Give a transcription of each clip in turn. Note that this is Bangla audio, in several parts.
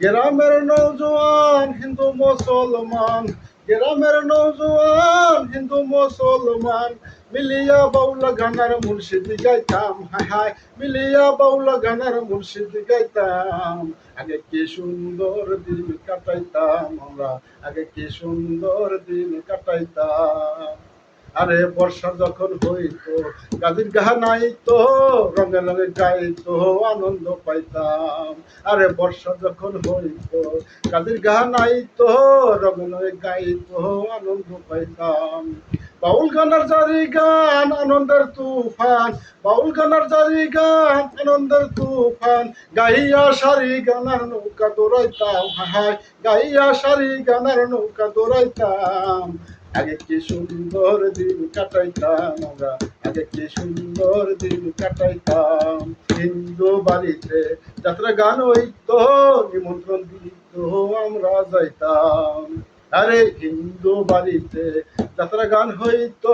গ্রামের নৌজওয়ান হিন্দু মুসলমান, গ্রামের নৌজওয়ান হিন্দু মুসলমান মিলিয়া বাউলা গানার মুর্শিদি গাইতাম, হায় হায় মিলিয়া বাউলা গানার মুর্শিদি গাইতাম। আগে কি সুন্দর দিন কাটাইতাম আমরা, আগে কি সুন্দর দিন কাটাইতাম। আরে বর্ষা যখন হইতো গাজির গাহা নাইতো, রঙে রঙে গাইতো আনন্দ পাইতাম। আরে বর্ষা যখন হইতো গাজির গাহা নাইতো, রঙে রঙে গাইতো আনন্দ পাইতাম। বাউল গানার জারি গান আনন্দের তুফান, বাউল গানার জারি গান আনন্দের তুফান, গাইয়া সারি গানার নৌকা দৌড়াইতাম, হায় গাইয়া সারি গানার নৌকা দৌড়াইতাম। আগে কি সুন্দর দিন কাটাইতাম আমরা, আগে কি সুন্দর দিন কাটাইতাম। হিন্দু বাড়িতে যাত্রা গান হইতো, নিমন্ত্রণ দিত আমরা যাইতাম। আরে হিন্দু বাড়িতে যাত্রা গান হইতো,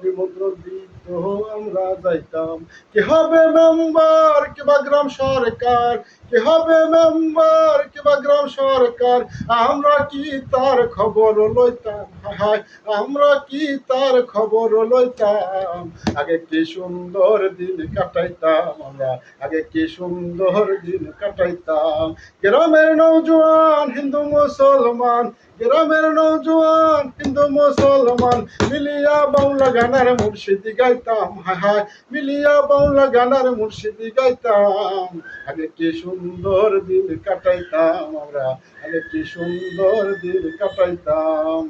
নিমন্ত্রণ দিত আমরা যাইতাম। কি হবে মেম্বার কিবা গ্রাম সরকার, কি হবে মেম্বার কিবা গ্রাম সরকার, আমরা কি তার খবর লইতাম, হায় আমরা কি তার খবর লইতাম। আগে কি সুন্দর দিন কাটাইতাম আমরা, আগে কি সুন্দর দিন কাটাইতাম। গ্রামের নৌজওয়ান হিন্দু মুসলমান, গ্রামের নৌজওয়ান হিন্দু মুসলমান মিলিয়া বাউলা গানার মুর্শিদি গাইতাম, হায় হায় মিলিয়া বাউলা গানার মুর্শিদি গাইতাম। আগে কি সুন্দর দিন কাটাইতাম আমরা, আগে কি সুন্দর দিন কাটাইতাম।